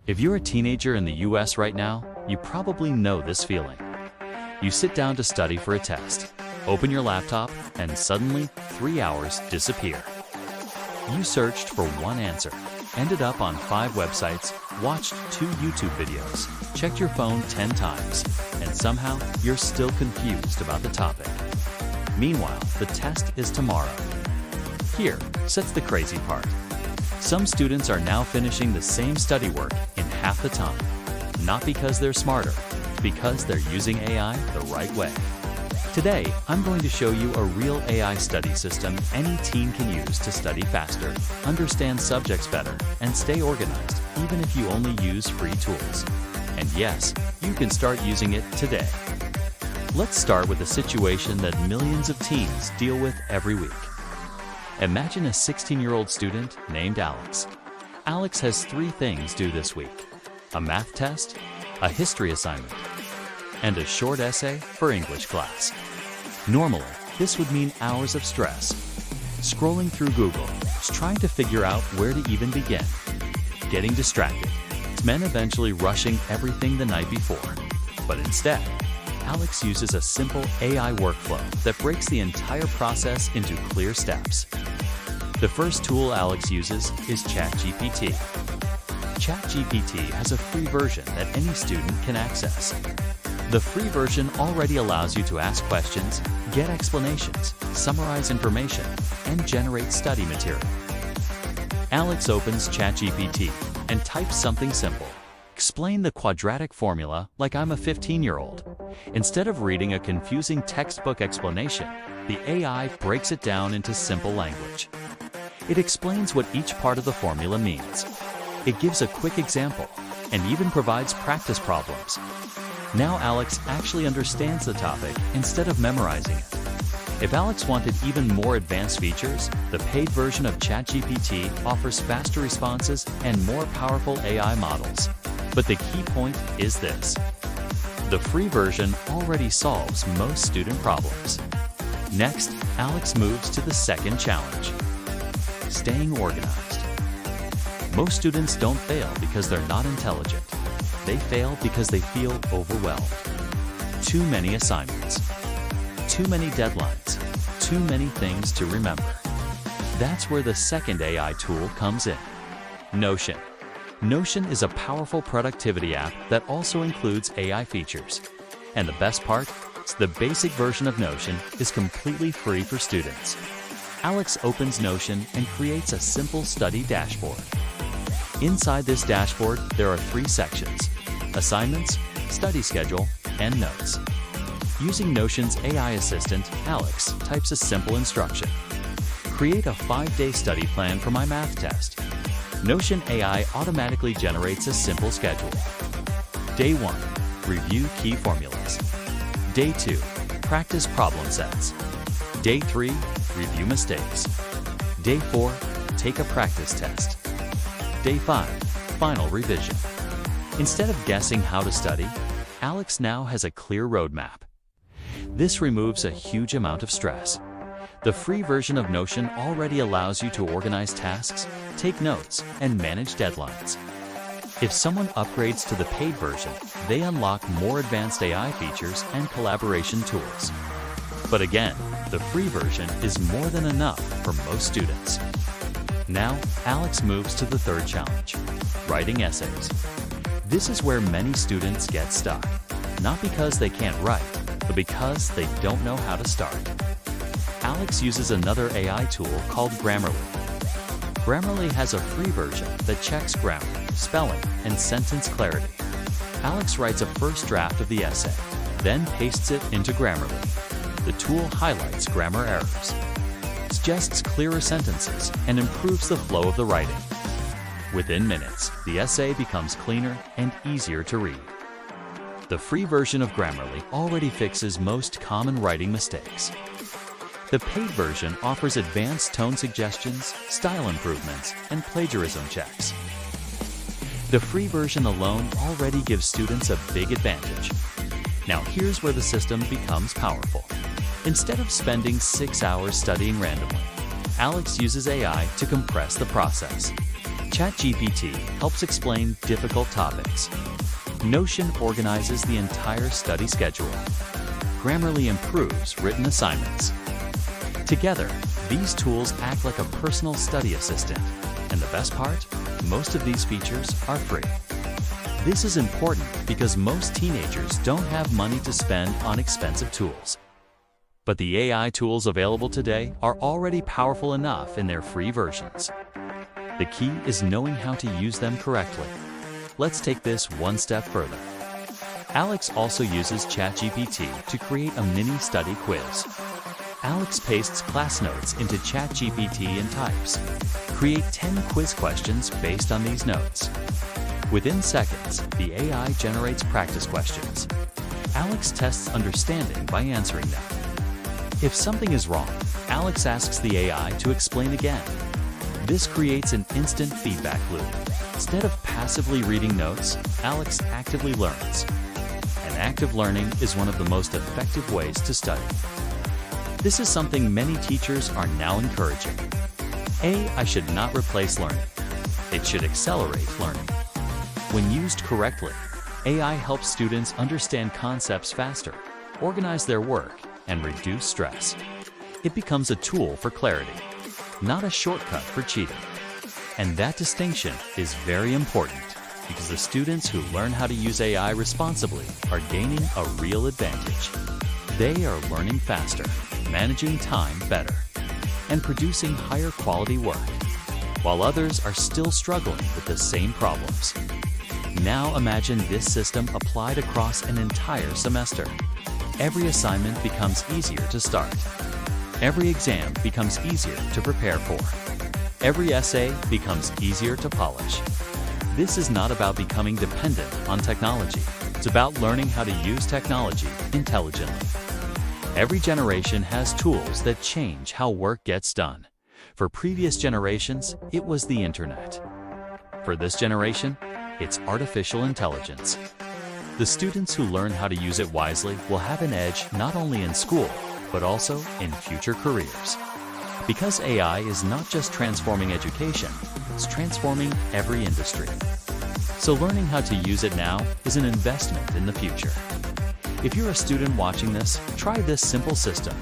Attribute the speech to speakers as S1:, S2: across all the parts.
S1: If you're a teenager in the US right now, you probably know this feeling. You sit down to study for a test, open your laptop, and suddenly 3 hours disappear. You searched for one answer, ended up on 5 websites, watched 2 YouTube videos, checked your phone 10 times, and somehow you're still confused about the topic. Meanwhile, the test is tomorrow. Here sits the crazy part. Some students are now finishing the same study work in half the time, not because they're smarter, because they're using AI the right way. Today, I'm going to show you a real AI study system any teen can use to study faster, understand subjects better, and stay organized, even if you only use free tools. And yes, you can start using it today. Let's start with a situation that millions of teens deal with every week. Imagine a 16-year-old student named Alex. Alex has 3 things due this week: a math test, a history assignment, and a short essay for English class. Normally, this would mean hours of stress. Scrolling through Google, trying to figure out where to even begin. Getting distracted, men eventually rushing everything the night before. But instead, Alex uses a simple AI workflow that breaks the entire process into clear steps. The first tool Alex uses is ChatGPT. ChatGPT has a free version that any student can access. The free version already allows you to ask questions, get explanations, summarize information, and generate study material. Alex opens ChatGPT and types something simple. Explain the quadratic formula like I'm a 15-year-old. Instead of reading a confusing textbook explanation, the AI breaks it down into simple language. It explains what each part of the formula means. It gives a quick example and even provides practice problems. Now Alex actually understands the topic instead of memorizing it. If Alex wanted even more advanced features, the paid version of ChatGPT offers faster responses and more powerful AI models. But the key point is this: the free version already solves most student problems. Next, Alex moves to the second challenge: staying organized. Most students don't fail because they're not intelligent. They fail because they feel overwhelmed. Too many assignments, too many deadlines, too many things to remember. That's where the second AI tool comes in: Notion. Notion is a powerful productivity app that also includes AI features. And the best part? The basic version of Notion is completely free for students. Alex opens Notion and creates a simple study dashboard. Inside this dashboard, there are 3 sections: assignments, study schedule, and notes. Using Notion's AI assistant, Alex types a simple instruction: create a 5-day study plan for my math test. Notion AI automatically generates a simple schedule. Day 1, review key formulas. Day 2, practice problem sets. Day 3, review mistakes. Day 4, take a practice test. Day 5, final revision. Instead of guessing how to study, Alex now has a clear roadmap. This removes a huge amount of stress. The free version of Notion already allows you to organize tasks, take notes, and manage deadlines. If someone upgrades to the paid version, they unlock more advanced AI features and collaboration tools. But again, the free version is more than enough for most students. Now, Alex moves to the third challenge: writing essays. This is where many students get stuck, not because they can't write, but because they don't know how to start. Alex uses another AI tool called Grammarly. Grammarly has a free version that checks grammar, spelling, and sentence clarity. Alex writes a first draft of the essay, then pastes it into Grammarly. The tool highlights grammar errors, suggests clearer sentences, and improves the flow of the writing. Within minutes, the essay becomes cleaner and easier to read. The free version of Grammarly already fixes most common writing mistakes. The paid version offers advanced tone suggestions, style improvements, and plagiarism checks. The free version alone already gives students a big advantage. Now here's where the system becomes powerful. Instead of spending 6 hours studying randomly, Alex uses AI to compress the process. ChatGPT helps explain difficult topics. Notion organizes the entire study schedule. Grammarly improves written assignments. Together, these tools act like a personal study assistant. And the best part? Most of these features are free. This is important because most teenagers don't have money to spend on expensive tools. But the AI tools available today are already powerful enough in their free versions. The key is knowing how to use them correctly. Let's take this one step further. Alex also uses ChatGPT to create a mini study quiz. Alex pastes class notes into ChatGPT and types. Create 10 quiz questions based on these notes. Within seconds, the AI generates practice questions. Alex tests understanding by answering them. If something is wrong, Alex asks the AI to explain again. This creates an instant feedback loop. Instead of passively reading notes, Alex actively learns. And active learning is one of the most effective ways to study. This is something many teachers are now encouraging. AI should not replace learning. It should accelerate learning. When used correctly, AI helps students understand concepts faster, organize their work, and reduce stress. It becomes a tool for clarity, not a shortcut for cheating. And that distinction is very important because the students who learn how to use AI responsibly are gaining a real advantage. They are learning faster, managing time better, and producing higher quality work, while others are still struggling with the same problems. Now imagine this system applied across an entire semester. Every assignment becomes easier to start. Every exam becomes easier to prepare for. Every essay becomes easier to polish. This is not about becoming dependent on technology. It's about learning how to use technology intelligently. Every generation has tools that change how work gets done. For previous generations, it was the internet. For this generation, it's artificial intelligence. The students who learn how to use it wisely will have an edge not only in school, but also in future careers. Because AI is not just transforming education, it's transforming every industry. So learning how to use it now is an investment in the future. If you're a student watching this, try this simple system.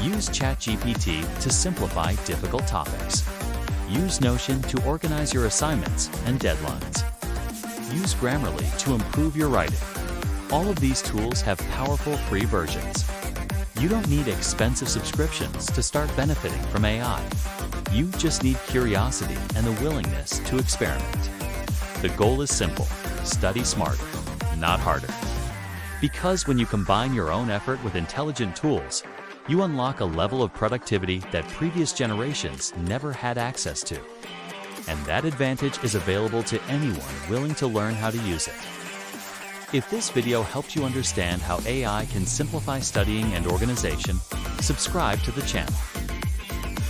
S1: Use ChatGPT to simplify difficult topics. Use Notion to organize your assignments and deadlines. Use Grammarly to improve your writing. All of these tools have powerful free versions. You don't need expensive subscriptions to start benefiting from AI. You just need curiosity and the willingness to experiment. The goal is simple: study smarter, not harder. Because when you combine your own effort with intelligent tools, you unlock a level of productivity that previous generations never had access to. And that advantage is available to anyone willing to learn how to use it. If this video helped you understand how AI can simplify studying and organization, subscribe to the channel.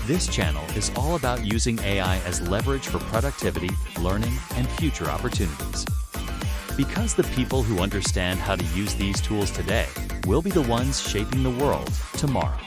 S1: This channel is all about using AI as leverage for productivity, learning, and future opportunities. Because the people who understand how to use these tools today will be the ones shaping the world tomorrow.